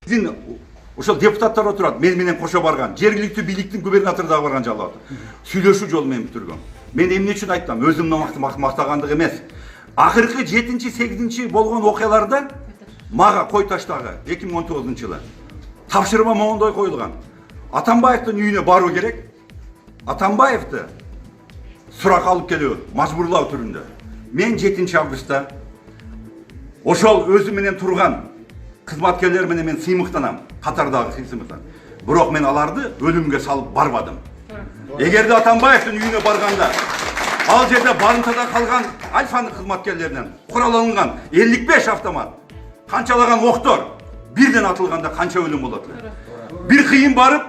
Биздин ошол депутаттар отурат, мен менен кошо барган, жергиликтүү бийликтин губернатору дагы барган жалат. Сүйлөшүү жолу менен бүтүргөн. Мен эмне үчүн айтам? Өзүмдүн мактагандык эмес. Акыркы 7-8 болгон окуяларда мага кой таштагы 2019-жылы тапшырма моңдой коюлган. Атамбаевдин үйүнө баруу керек. Атамбаевди сурак алып келүү, мажбурлоо түрүндө. Мен 7 августта ошол өзү менен турган кызматкерлер менен мен сыймыктанам, катардагы сыймыктан. Бирок мен аларды өлүмгө салып барбадым. Эгерде Атамбаевдин үйүнө барганда, ал жерде барымтада калган Альфанын кызматкерлеринен курал алынган 55 автомат, канчалаган октор бирден атылганда канча өлүм болот эле. Бир кыйын барып,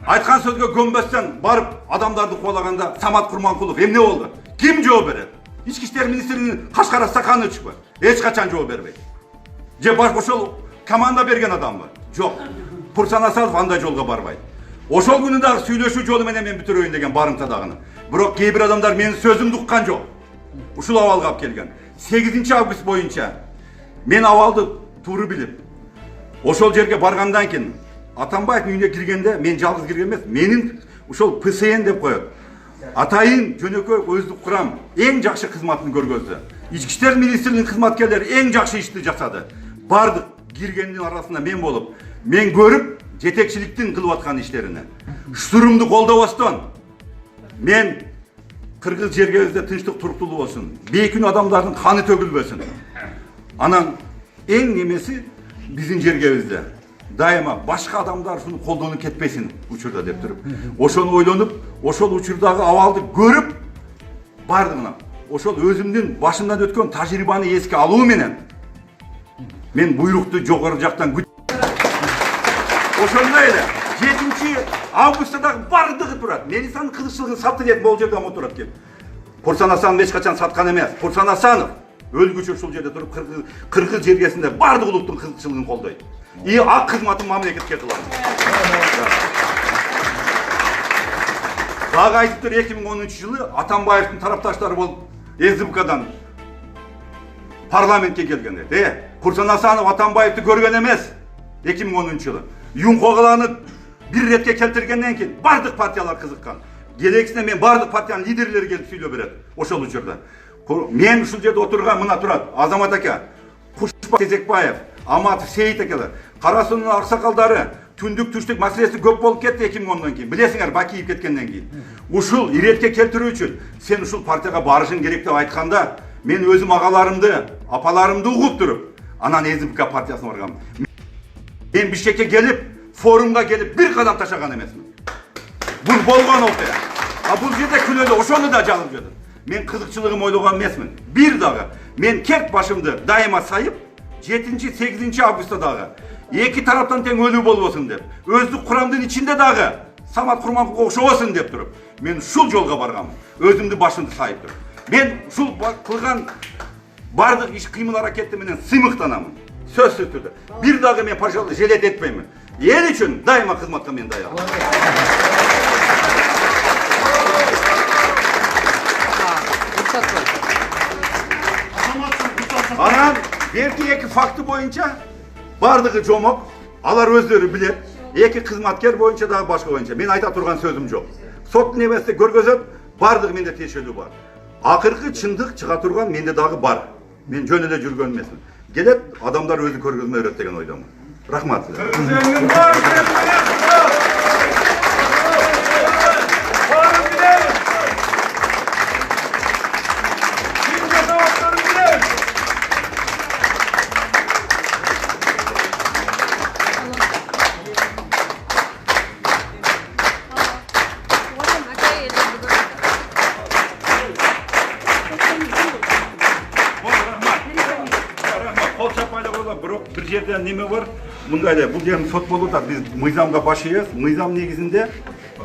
айткан сөзгө көнбөстөн барып адамдарды куулаганда Самат Курманкулов эмне болду? Ким жооп берет? Ички иштер министринин кашкара стаканы чыкпайт. Эч качан жооп бербейт. Же баш ошол команда берген адамбы? Жок. Пурсан Асалов андай жолго барбайт. Ошол күнү дагы сүйлөшүү жолу менен мен бүтүрөйүн деген барымтадагыны. Бирок кээ бир адамдар менин сөзүмдү уккан жок. Ушул абалга алып келген. 8 август боюнча мен абалды туура билип, ошол жерге баргандан кийин Атамбаевдин үйүнө киргенде мен жалгыз кирген эмес, менин ушол ПСН деп коет. Атайын жөнөкөй өздүк курам эң жакшы кызматын көргөздү. Ички иштер министринин кызматкерлери эң жакшы ишти жасады. Бардык киргендин арасында мен болуп, мен көрүп жетекчиликтин кылып аткан иштерине. Штурмду колдобостон мен кыргыз жергебизде тынчтык туруктуулук болсун, бейкүнүү адамдардын каны төгүлбөсүн. Анан эң немеси биздин жергебизде дайыма башка адамдар ушуну колдонуп кетпесин учурда деп туруп, ошону ойлонуп, ошол учурдагы абалды көрүп бардыгына ошол өзүмдүн башымдан өткөн тажрыйбаны эске алуу менен мен буйрукту жогору жактан ошондой эле 7 августта дагы бардыгы турат. Мелисанын кызыкчылыгын сатты деп могул жерде отурат келип. Пурсан Асанов эч качан саткан эмес. Пурсан Асанов өлгүчө ушул жерде туруп кыргыз жергесинде бардык улуттун кызыкчылыгын колдойт. И ак кызматын мамлекетке кылат. Дагы айтыптыр 2010-жылы Атамбаевдин тарапташтары болуп СДПКдан парламентке келгенде. Пурсан Асанов Атамбаевди көргөн эмес 2010-жылы. Юнкогаланы бир ретке келтиргенден кийин бардык партиялар кызыккан. Келексине мен бардык партиянын лидерлери келип сүйлөп берет ошол учурда. Мен ушул жерде отурган мына турат Азамат ака, Кушпа Тезекбаев, Аматов Сейит акалар, Кара Суунун аксакалдары түндүк түштүк маселеси көп болуп кетти 2010-дон кийин. Билесиңер, Бакиев кеткенден кийин. Ушул иретке келтирүү үчүн сен ушул партияга барышың керек деп айтканда, мен өзүм агаларымды, апаларымды угуп туруп, анан СДПК партиясына баргам. Мен Бишкекке келип, форумга келип бир кадам ташаган эмесмин. Бул болгон окуя. А бул жерде күнөдө ошону да жазып жатат. Мен кызыкчылыгым ойлогон эмесмин. Бир дагы мен кек башымды дайыма сайып, 7-8 августта дагы эки тараптан тең өлүү болбосун деп, өздүк курамдын ичинде дагы Самат Курманкуловго окшобосун деп туруп, мен ушул жолго барганмын. Өзүмдү башымды сайып туруп. Мен ушул кылган бардык иш кыймыл аракети менен сыймыктанамын. Сөзсүз түрдө. Бир дагы мен пожалуй желет этпеймин. Эл үчүн дайыма кызматка мен даяр. Анан берки эки факты боюнча бардыгы жомок, алар өздөрү билет. Эки кызматкер боюнча дагы башка боюнча мен айта турган сөзүм жок. Сот небесте көргөзөт, бардыгы менде тиешелүү бар. Акыркы чындык чыга турган менде дагы бар. Мен жөн эле жүргөн эмесмин. Келет, адамдар өзү көргөзмө өрөт деген ойдомун. Рахмат. Бир жерде неме бар? Мындай эле, бул жерде сот болуп атат. Биз мыйзамга баш ийебиз. Мыйзам негизинде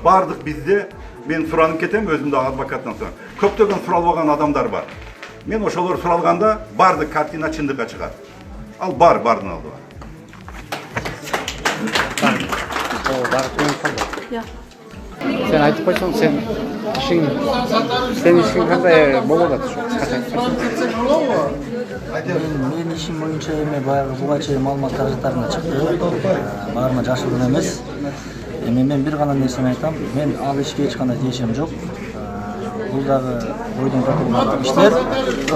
бардык бизде мен суранып кетем, өзүм да адвокаттан соң. Көптөгөн суралбаган адамдар бар. Мен ошолор суралганда бардык картина чындыкка чыгат. Ал бардын алды бар. Sen айтып койсоң, senin işin кандай болуп атат ушу? Кыскача айтып койсоң. Менин ишим боюнча эми баягы буга чейин маалымат каражаттарына чыкты. Баарына жашыруун эмес. Эми мен бир гана нерсени айтам. Мен ал ишке эч кандай тиешем жок. Бул дагы бойдон тотулган иштер.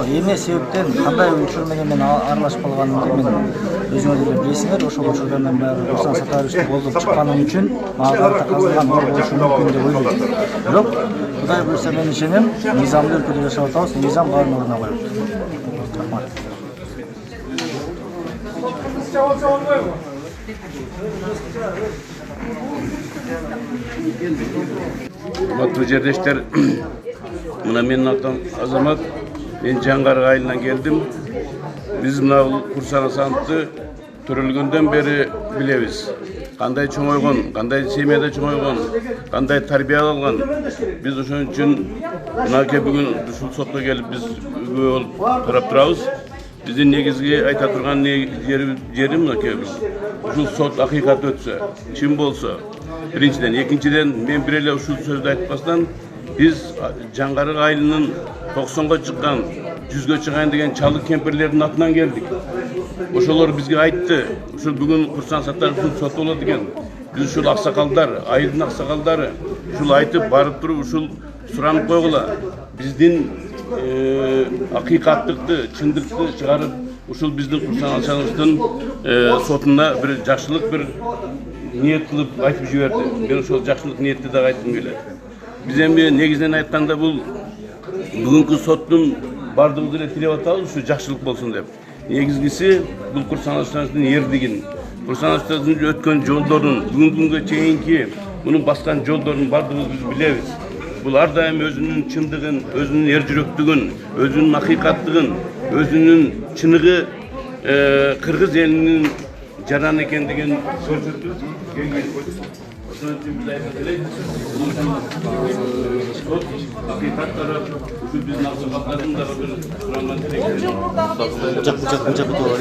Эмне себептен кандай учур менен мен аралашып калганымды мен өзүңөр деле билесиңер. Ошол учурдан баягы Руслан Сатарович болуп чыкканым үчүн мага казылган ор болушу мүмкүн деп ойлойм. Бирок Кудай буйрса мен ишенем, мыйзамдуу өлкөдө жашап атабыз, мыйзам баарын ордуна коет. Рахмат. Урматтуу жердештер, мына менин атам Азамат, мен Жаңгар айылынан келдим. Биз мына Курсан Асановду төрөлгөндөн бери билебиз. Кандай чоңойгон, кандай семьяда чоңойгон, кандай тарбия алган. Биз ошон үчүн мынакей бүгүн ушул сотко келип биз күбө болуп карап турабыз. Биздин негизги айта турган жери мынакей ушул сот акыйкат өтсө, чын болсо, биринчиден, экинчиден мен бир эле ушул сөздү айтпастан биз Жаңгарык айылынын 90го чыккан, 100гө чыгайын деген чалык кемпирлердин атынан келдик. Ошолор бизге айтты, ушул бүгүн Курсан Сатаровдун соту болот экен. Биз ушул аксакалдар, айылдын аксакалдары ушул айтып барып туруп ушул суранып койгула. Биздин акыйкаттыкты, чындыкты чыгарып, ушул биздин Курсан Асановдун сотуна бир жакшылык бир ниет кылып айтып жиберди. Мен ошол жакшылык ниетти да айткым келет. Биз эми негизинен айтканда бул бүгүнкү соттун бардыгыбыз эле тилеп атабыз, ушу жакшылык болсун деп. Негизгиси бул Курсан Асановдун эрдигин, Курсан Асановдун өткөн жолдорун, бүгүнкү күнгө чейинки мунун баскан жолдорун бардыгыбыз биз билебиз. Бул ар дайым өзүнүн чындыгын, өзүнүн эр жүрөктүгүн, өзүнүн акыйкаттыгын, өзүнүн чыныгы кыргыз элинин жараны экендигин көрсөтүп келген. Ошон үчүн биз айтып элек, акыйкаттары ушул биздин аксакалдардын дагы бир суранган Бужак болор.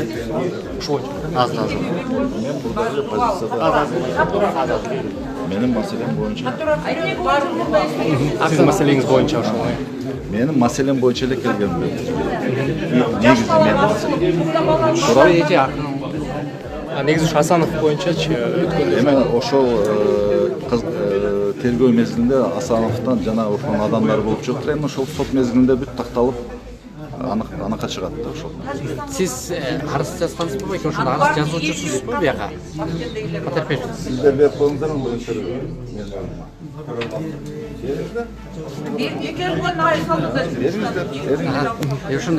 Ошол аз. Менин маселем боюнча. Сиздин маселеңиз боюнча ошол. Менин маселем боюнча эле келгенмин. Негизи менин маселем. Негизи ушу Асанов боюнчачы өткөндө. Эми ошол тергөө мезгилинде Асановдон жана ошол адамдар болуп чыгыптыр. Эми ошол сот мезгилинде бүт такталып анакка чыгат да ошол. Сиз арыз жазгансызбы экен, ошондо арыз жазуучусузбу бияка? Потерпевший. Сиздер берип коюңуздар анда интервью.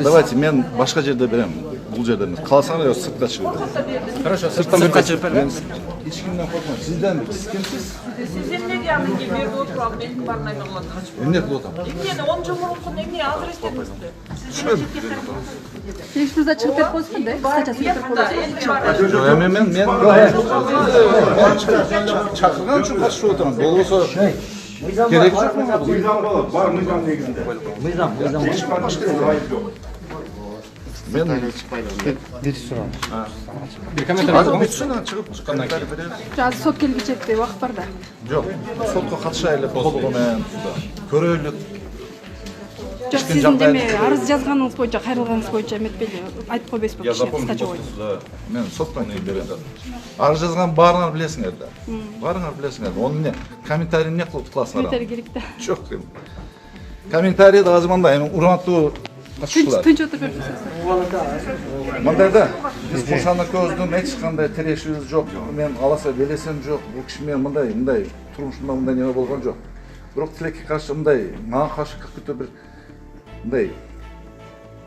Давайте мен башка жерде берем. Бул жерде эмес. Калсаңар сыртка чыгып берем. Хорошо, сырттан чыгып берем. Эч кимден коркмойм. Сизден сиз кимсиз? Siz emniyet yanına gibi oturup benim barınayım olanlar. Эмне кылып атам? Emniyet 10 cumhurbaşkanı emniyet adres etmişti. Телефонда чыгып берип коесузбу да? Кыскача сүйлөп коесузбу? Жок, эми мен чакырган үчүн катышып отурам. Болбосо керек жок мага бул. Мыйзам болот, бар мыйзам негизинде. Мыйзам. Эч башка айып жок. Мен Бир комментарий бүтсүн чыгып чыккандан кийин. Азыр сот келгиче убакыт бар да. Жок, сотко катышайлы, толугу менен көрөлүк. Жок, сиздин деме арыз жазганыңыз боюнча, кайрылганыңыз боюнча эметпейли, айтып койбойсузбу кишине кыскача коюп. Мен соттон кийин берем. Арыз жазган баарыңар билесиңер да. Баарыңар билесиңер. Onu эмне комментарий эмне кылып кыласыңар? Комментарий керек да. Жок. Комментарий да азыр мындай, урматтуу катышуулар. Тынч отуруп берипсиз. Мындай да, биз Курсан экөөбүздүн эч кандай тирешибиз жок. Мен аласа белесем жок. Бул киши менен мындай турмушумда мындай неме болгон жок. Бирок тилекке каршы мындай, мага каршы какой-то бир мындай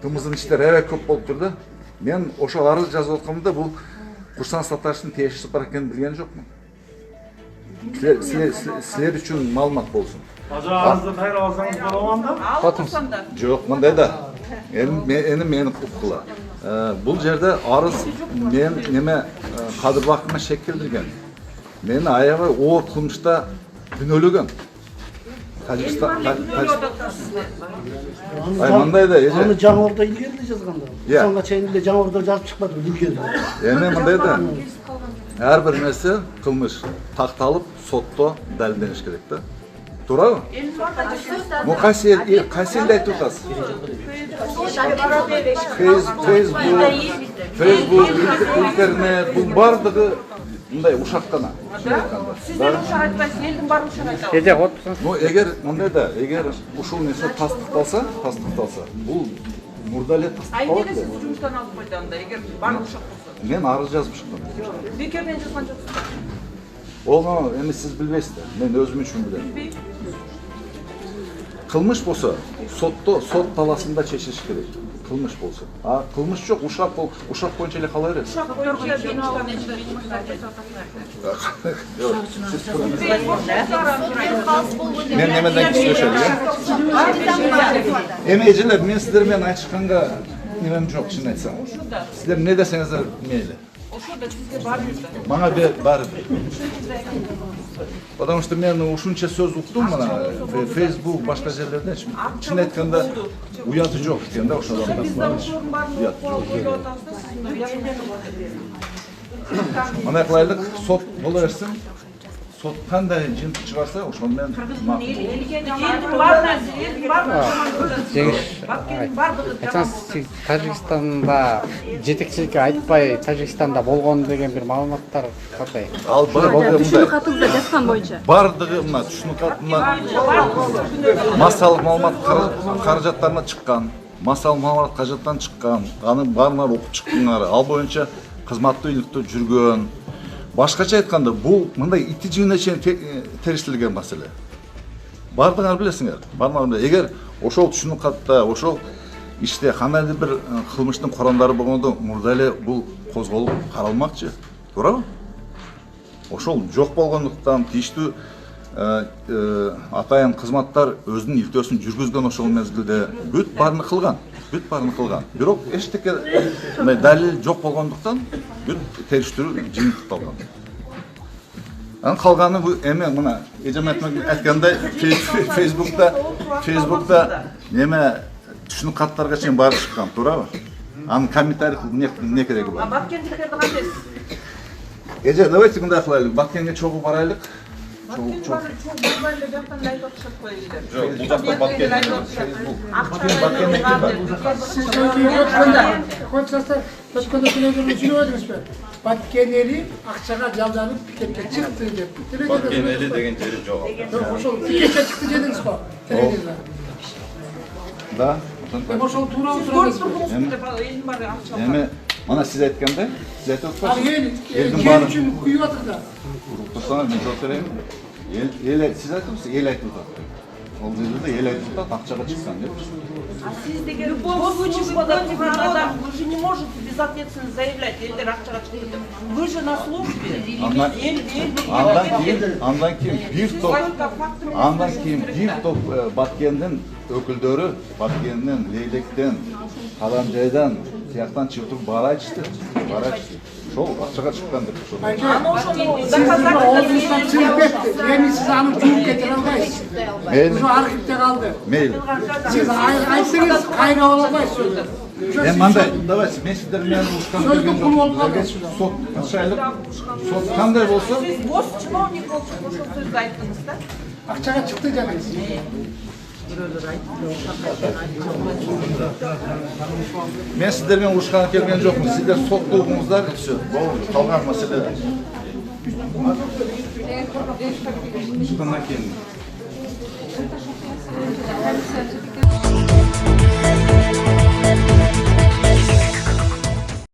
тымыздын иштер аябай көп болуп тур да. Мен ошол арыз жазып атканда бул Курсан Сатаровдун тиешеси бар экенин билген жокмун. Силер үчүн маалымат болсун. Arızda kayra alsanız balamanda? Жок, мындай да. Эми мени уккула. Бул жерде арыз мен неме Кадырбаковна шек келтирген. Мени аябай оор кылмышта күнөөлөгөн. Мындай да, эже. Аны жаңырда илгерде жазганда. Сонга чейин эле жаңырда жазып чыкпады, илгерде. Эми мындай да. Ар бир нерсе кылмыш такталып, сотто далилдениш керек да. туурабы? Му кайсы элди айтып атасыз? Facebook, интернет, бул бардыгы мындай ушак гана. Сиздер ушак айтпайсыз, элдин баары ушак айтабыз. Ну, эгер мындай да, эгер ушул нерсе тастыкталса, бул мурда эле тастыкталат. Айнеге сиз жумуштан алып койду анда, эгер баары ушак болсо. Мен арыз жазып чыктым. Бекерден жазган жоксуздар. Оны эми сиз билбейсиздер. Мен өзүм үчүн билем. Кылмыш болсо, сот таласында чечилиш керек. Кылмыш болсо. А кылмыш жок, ушак боюнча эле кала берет. Ушак боюнча жумуштан Мен немеден кишлешем, Эми эжелер, мен сиздер менен айтышканга немем жок, чын айтсам. Сиздер не десеңиздер мейли. Ошондо сизге баарыбыз да. Мага баарыбир. Потому что мен ушунча сөз уктум мына Facebook башка жерлерден чын айтканда уяты жок экен да ошол адамдар. Мына кылайлык, сот боло берсин. Сот кандай жыйынтык чыгарса, ошол менен Айтсаңыз, Тажикстанда жетекчиликке айтпай, Тажикстанда болгон деген бир маалыматтар кандай? ал түшүнүк катыңызда жазган боюнча. бардыгы мына түшүнүк катына массалык маалымат каражаттарына чыккан, массалык маалымат каражаттан чыккан, анын баарына окуп чыктыңар, ал боюнча кызматтуу иликтөө жүргөн. Башкача айтканда, бул мындай ити жыгына чейин териштирилген маселе. Бардыңар билесиңер, эгер ошол түшүнүк катта, ошол иште кандайдыр бир кылмыштын курамдары болгондо мурда эле бул козголуп каралмакчы, туурабы? Ошол жок болгондуктан тийиштүү атайын кызматтар өзүнүн илтөөсүн жүргүзгөн ошол мезгилде бүт баарын кылган. Бирок эчтеке мындай далил жок болгондуктан бүт териштирүү жыйынтыкталган. Анын калганы бул эми мына эжем айткандай Facebook'ta неме түшүнүк каттарга чейин барып чыккан, туурабы? Анын комментарий не кереги бар? Баткендиктерди кантесиз? Эже, давайте мындай кылайлык, Баткенге чогуу барайлык. Баткенели акчага жалданып пикетке чыкты деп. Баткенели деген жери жок. Ошол пикетке чыкты дедиңиз го? Телевизорда. Да. Ошол тууралуу Эми мана сиз айткандай, сиз айтып атпайсызбы? элдин баары үчүн күйүп атыр да. Турсаңар мен жооп берейин. Сиз айтыпсыз, эл айтып атат. Ол жерде эл айтып атат, акчага чыккан деп. А сиз деген любой случай выгодный адам, вы же не можете безответственно заявлять, элдер акчага чыкты деп. Вы же на службе. Андан кийин бир топ Баткендин өкүлдөрү, Баткендин, Лейлектен, Калам жайдан, сыяктан чыгып бара айтышты. Ошол акчага чыккан деп ошол. Олдуңуздан чыгып кетти. Эми сиз аны жууп кетире албайсыз. Ошо архивде калды. Мейли. Сиз айтсаңыз кайра ала албайсыз. Эми мындай, давайте мен сиздер менен урушкан Сөздүн кул болуп калды. Сот ачайлык. Сот кандай болсо, Сиз бос чиновник болуп ошол сөздү айттыңыз да? Акчага чыкты дедиңиз. мен сиздер менен урушканга келген жокмун. Сиздер сот кылдыңыздар, всё. Болду, калган маселе. Ушундан кийин